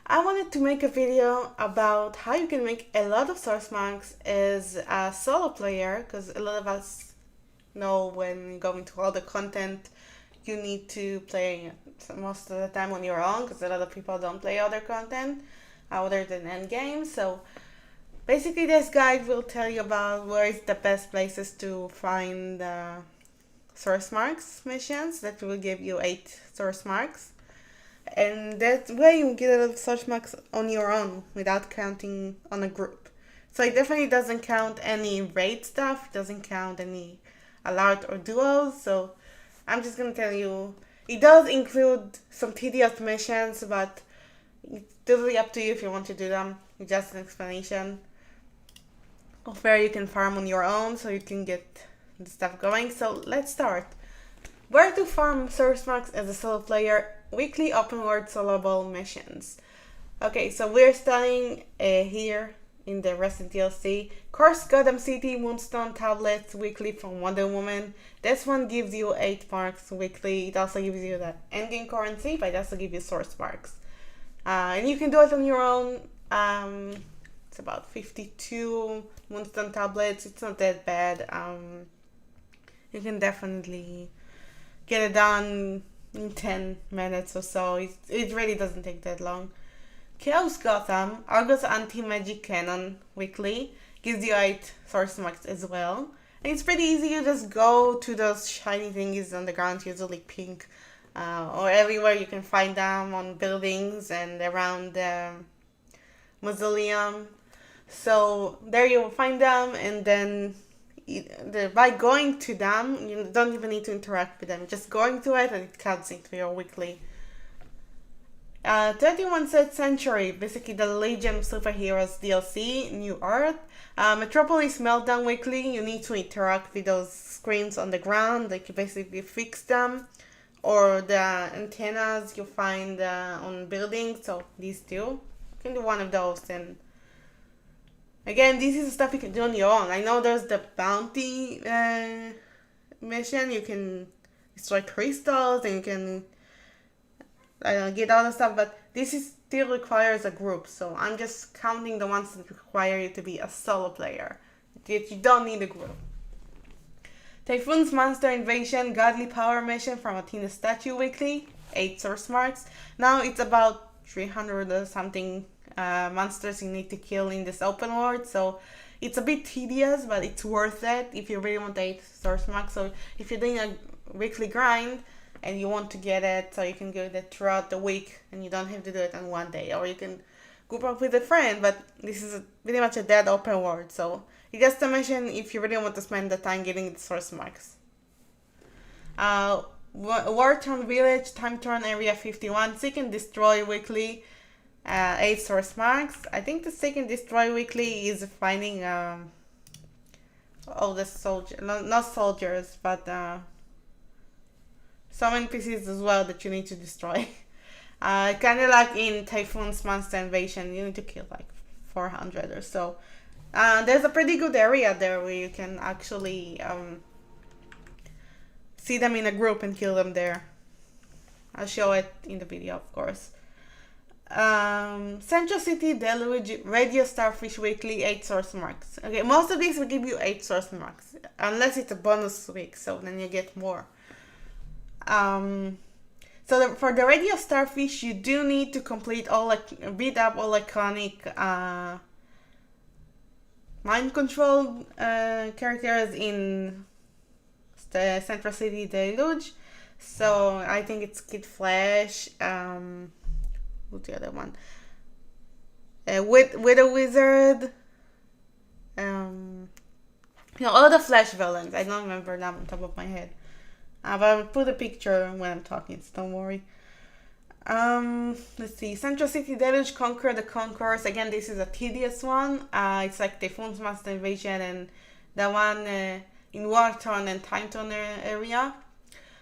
I wanted to make a video about how you can make a lot of source marks as a solo player, because a lot of us know when going to all the content you need to play most of the time on your own, because a lot of people don't play other content other than endgame. So basically this guide will tell you about where is the best places to find source marks missions that will give you 8 source marks. And that way you get a lot of source marks on your own without counting on a group. So it definitely doesn't count any raid stuff, doesn't count any alert or duos. So I'm just gonna tell you, it does include some tedious missions, but it's totally up to you if you want to do them. It's just an explanation of where you can farm on your own so you can get the stuff going. So let's start. Where to farm source marks as a solo player? Weekly open world soloable missions. Okay, so we're starting here in the recent DLC. Course Gotham City, Moonstone tablets weekly from Wonder Woman. This one gives you 8 marks weekly. It also gives you that endgame currency, but it also gives you source marks. And you can do it on your own. It's about 52 Moonstone tablets. It's not that bad. You can definitely get it done in 10 minutes or so. It really doesn't take that long. Chaos Gotham, A.R.G.U.S anti-magic cannon weekly, gives you 8 source marks as well. And it's pretty easy, you just go to those shiny thingies on the ground, usually pink, or everywhere you can find them on buildings and around the mausoleum. So there you will find them, and then by going to them, you don't even need to interact with them. Just going to it and it counts into your weekly. 31st Century, basically the Legion of Superheroes DLC, New Earth. Metropolis Meltdown weekly, you need to interact with those screens on the ground, like you basically fix them. Or the antennas you find on buildings, so these two. You can do one of those, and again, this is stuff you can do on your own. I know there's the bounty mission. You can destroy crystals and you can get all the stuff, but this still requires a group. So I'm just counting the ones that require you to be a solo player. That you don't need a group. Typhon's Monster Invasion Godly Power mission from Athena statue weekly, 8 source marks. Now it's about 300 or something monsters you need to kill in this open world, so it's a bit tedious, but it's worth it if you really want 8 source marks. So if you're doing a weekly grind and you want to get it so you can get it throughout the week and you don't have to do it in one day, or you can group up with a friend, but this is pretty much a dead open world, so it's just a mission if you really want to spend the time getting the source marks. Wartown Village, Time Turn Area 51, Seek and Destroy weekly, 8 source marks. I think the Seek and Destroy weekly is finding all the soldiers, not soldiers, but some NPCs as well that you need to destroy. Kind of like in Typhon's Monster Invasion, you need to kill like 400 or so. There's a pretty good area there where you can actually see them in a group and kill them there. I'll show it in the video, of course. Central City Deluge Radio Starfish weekly, 8 source marks. Okay, most of these will give you 8 source marks, unless it's a bonus week, so then you get more. For the Radio Starfish, you do need to complete beat up all iconic mind control characters in the Central City Deluge. So I think it's Kid Flash, what's the other one? With a Wizard, all the Flash villains. I don't remember them on top of my head. But I'll put a picture when I'm talking, so don't worry. Let's see. Central City Deluge, Conquer the Conquerors. Again, this is a tedious one. It's like Typhon's Master Invasion and the one in Wartorn and Timeton area.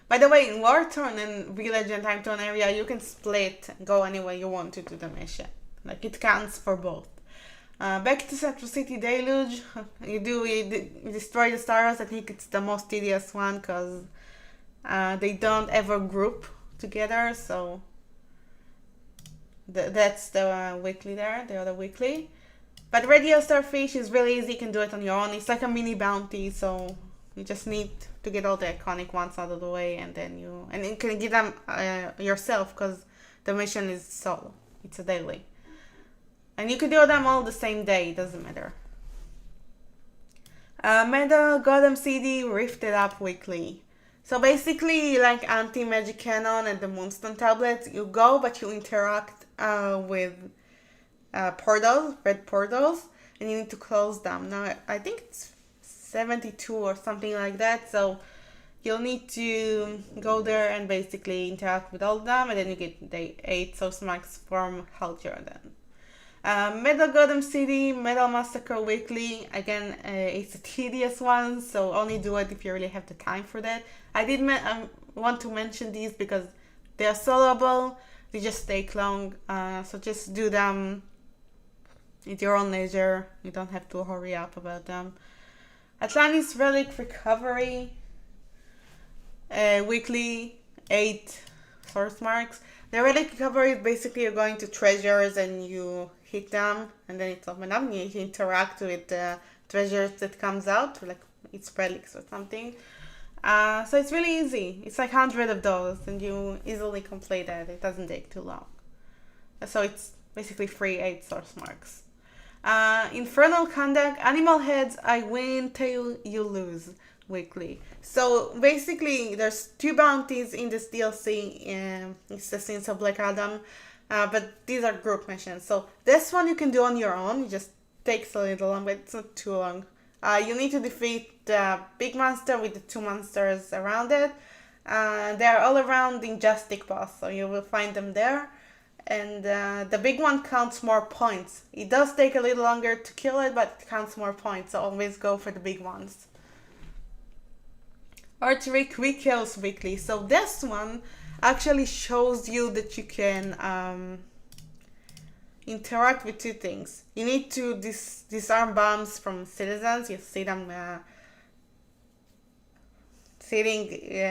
By the way, in Wartorn and Village and Timeton area, you can split and go anywhere you want to do the mission. Like, it counts for both. Back to Central City Deluge. You destroy the stars. I think it's the most tedious one because they don't ever group together, so That's the weekly there, the other weekly. But Radio Starfish is really easy, you can do it on your own. It's like a mini bounty, so you just need to get all the iconic ones out of the way, and then you can get them yourself, because the mission is solo. It's a daily. And you can do them all the same day, it doesn't matter. Gotham City Rifted Up Weekly. So basically, like anti-magic cannon and the Moonstone tablets, you go, but you interact with portals, red portals, and you need to close them. Now, I think it's 72 or something like that, so you'll need to go there and basically interact with all of them, and then you get the 8 source marks from Hal Jordan. Metal Gotham City, Metal Massacre Weekly. Again, it's a tedious one, so only do it if you really have the time for that. I did want to mention these because they are soloable, they just take long, so just do them at your own leisure. You don't have to hurry up about them. Atlantis Relic Recovery Weekly, 8 source marks. The Relic Recovery is basically you're going to treasures and you hit them, and then it's open up and you interact with the treasures that comes out, like it's relics or something. So it's really easy. It's like 100 of those and you easily complete it. It doesn't take too long. So it's basically free 8 source marks. Infernal Khandaq, Animal Heads, I win, tail you lose weekly. So basically there's 2 bounties in this DLC. It's the Sins of Black Adam. But these are group missions. So this one you can do on your own. It just takes a little long, but it's not too long. You need to defeat the big monster with the 2 monsters around it. They're all around the Injustice boss, so you will find them there. And the big one counts more points. It does take a little longer to kill it, but it counts more points, so always go for the big ones. Archery Quick Kills Weekly. So this one actually shows you that you can interact with 2 things. You need to disarm bombs from citizens. You see them sitting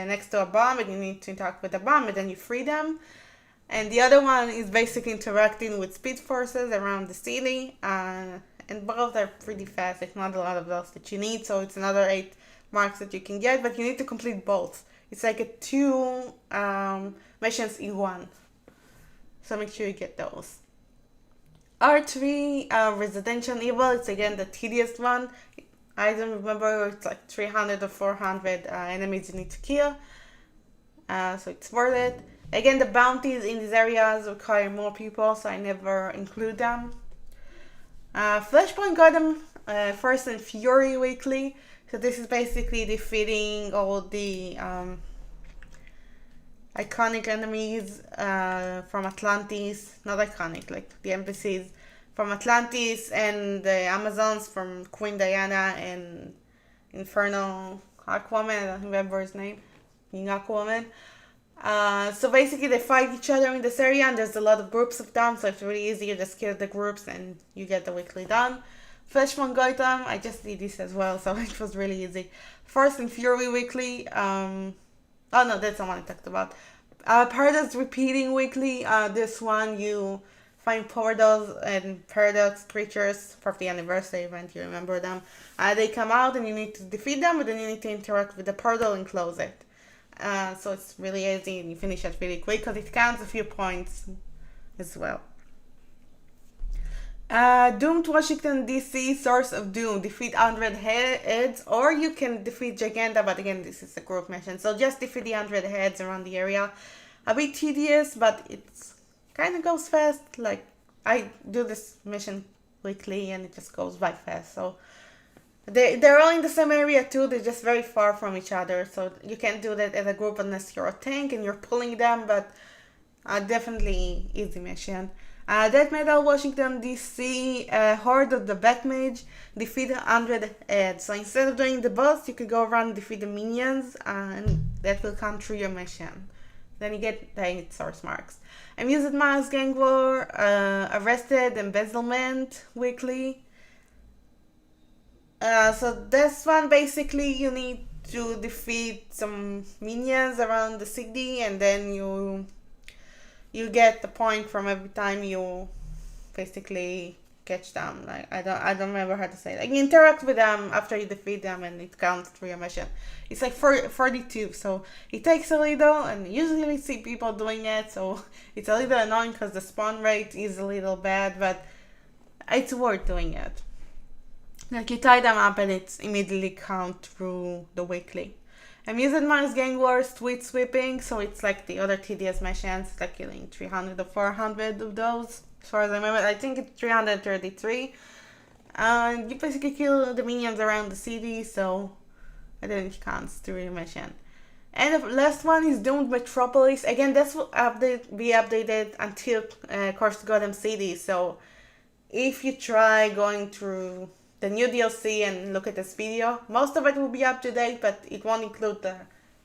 next to a bomb, and you need to interact with the bomb, and then you free them. And the other one is basically interacting with speed forces around the city, and both are pretty fast. It's not a lot of those that you need, so it's another 8 marks that you can get, but you need to complete both. It's like a 2 missions in one, so make sure you get those. R3 Residential Evil, it's again the tedious one. I don't remember, it's like 300 or 400 enemies you need to kill, so it's worth it. Again, the bounties in these areas require more people, so I never include them. Flashpoint Gotham Force and Fury Weekly. So this is basically defeating all the iconic enemies from Atlantis. Not iconic, like the NPCs from Atlantis, and the Amazons from Queen Diana and Infernal Aquaman. I don't remember his name. King Aquaman. So basically they fight each other in this area, and there's a lot of groups of them, so it's really easy. You just kill the groups and you get the weekly done. Flashpoint Gotham, I just did this as well, so it was really easy. Force and Fury Weekly, oh no, that's the one I talked about. Paradox Repeating Weekly, this one you find portals and paradox creatures for the anniversary event, you remember them. They come out and you need to defeat them, but then you need to interact with the portal and close it. So it's really easy and you finish it really quick because it counts a few points as well. Doomed Washington DC, Source of Doom, defeat 100 heads, or you can defeat Giganta, but again this is a group mission, so just defeat the 100 heads around the area. A bit tedious, but it's kind of goes fast. Like I do this mission weekly and it just goes by fast, so they're all in the same area too, they're just very far from each other, so you can't do that as a group unless you're a tank and you're pulling them, but definitely easy mission. Death Metal Washington DC, Hoard of the Batmage, defeat 100 heads. So instead of doing the boss, you could go around and defeat the minions, and that will come through your mission. Then you get the 8 source marks. Amusemeant Gang War, Arrested, Embezzlement Weekly. So this one basically you need to defeat some minions around the city, and then you you get the point from every time you basically catch them. Like I don't remember how to say it. Like you interact with them after you defeat them, and it counts for your mission. It's like 42, so it takes a little, and usually see people doing it, so it's a little annoying because the spawn rate is a little bad, but it's worth doing it. Like you tie them up and it's immediately count through the weekly. Amusemeant is getting worse with sweeping, so it's like the other tedious missions, like killing 300 or 400 of those. As far as I remember, I think it's 333. You basically kill the minions around the city, so I think it counts through the mission. And the last one is Doomed Metropolis. Again, this will be updated until Course Gotham City, so if you try going through the new DLC and look at this video, most of it will be up to date, but it won't include the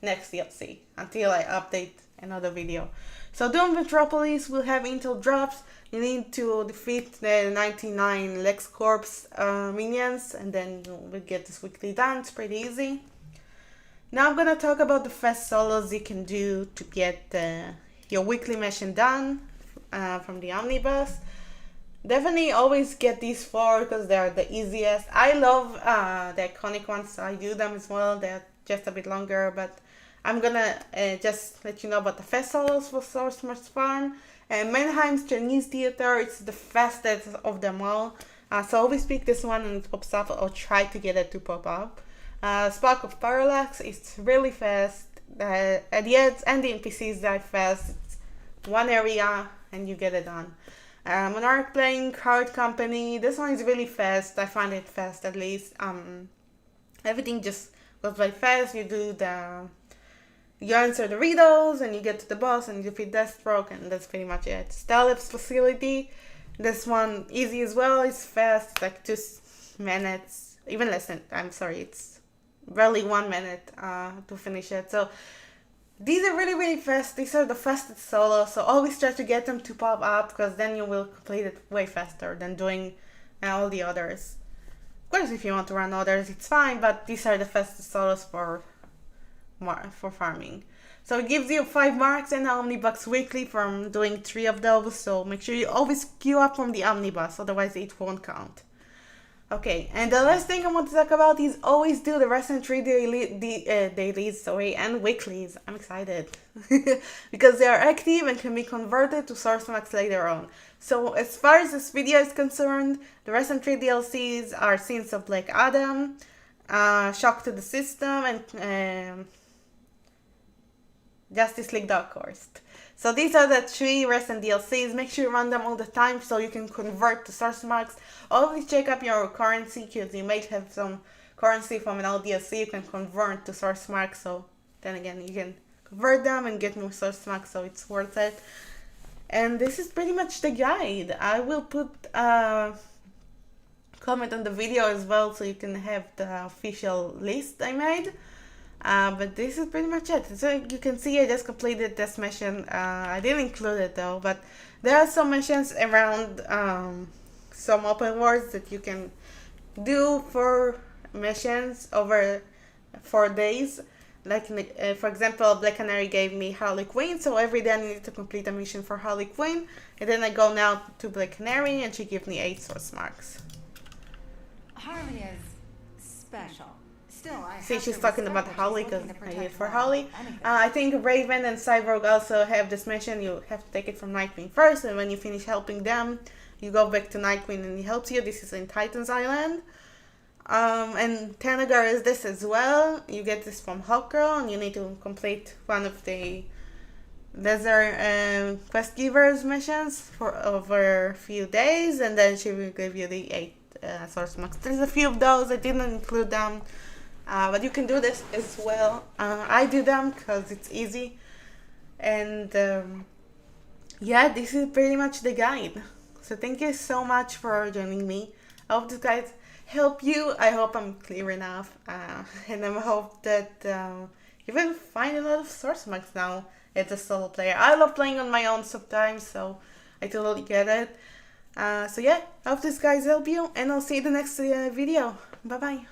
next DLC until I update another video. So Doom Metropolis will have intel drops. You need to defeat the 99 LexCorp minions, and then we'll get this weekly done. It's pretty easy. Now I'm gonna talk about the fast solos you can do to get your weekly mission done from the omnibus. Definitely always get these 4 because they're the easiest. I love the iconic ones, so I do them as well. They're just a bit longer, but I'm gonna just let you know about the fast solos for Source Farm. Mannheim's Chinese Theater, it's the fastest of them all. So always pick this one and it pops up, or try to get it to pop up. Spark of Parallax, it's really fast. The ads and the NPCs die fast. It's one area and you get it done. Monarch Plane, Card Company, this one is really fast. I find it fast at least. Everything just goes by fast. You answer the riddles and you get to the boss and you defeat Deathstroke, and that's pretty much it. Stallips Facility, this one easy as well. It's fast, it's like 2 minutes, even less than, I'm sorry, it's barely 1 minute to finish it. So these are really, really fast. These are the fastest solos, so always try to get them to pop up, because then you will complete it way faster than doing all the others. Of course, if you want to run others, it's fine, but these are the fastest solos for farming. So it gives you 5 marks and an omnibus weekly from doing 3 of those, so make sure you always queue up from the omnibus, otherwise it won't count. Okay, and the last thing I want to talk about is always do the rest and 3 dailies and weeklies. I'm excited because they are active and can be converted to source max later on. So as far as this video is concerned, the rest and 3 DLCs are Sins of Black Adam, Shock to the System, and Justice League Dark Horse. So these are the 3 recent DLCs. Make sure you run them all the time so you can convert to source max. Always check up your currency, because you might have some currency from an old DLC you can convert to source max. So then again, you can convert them and get more source max, so it's worth it. And this is pretty much the guide. I will put a comment on the video as well, so you can have the official list I made. But this is pretty much it. So you can see I just completed this mission. I didn't include it though, but there are some missions around some open worlds that you can do for missions over 4 days. Like for example, Black Canary gave me Harley Quinn, so every day I need to complete a mission for Harley Quinn, and then I go now to Black Canary and she gives me 8 source marks. Harley is special. Still, See, she's talking about Harley because I did it for Harley. I think Raven and Cyborg also have this mission. You have to take it from Nightwing first, and when you finish helping them, you go back to Nightwing and he helps you. This is in Titan's Island. And Thanagar is this as well. You get this from Hawkgirl, and you need to complete one of the desert quest givers missions for over a few days, and then she will give you the 8 source max. There's a few of those. I didn't include them. But you can do this as well. I do them because it's easy. And yeah, this is pretty much the guide. So thank you so much for joining me. I hope this guide help you. I hope I'm clear enough. And I hope that you will find a lot of source max now as a solo player. I love playing on my own sometimes, so I totally get it. So yeah, I hope this guide help you. And I'll see you in the next video. Bye bye.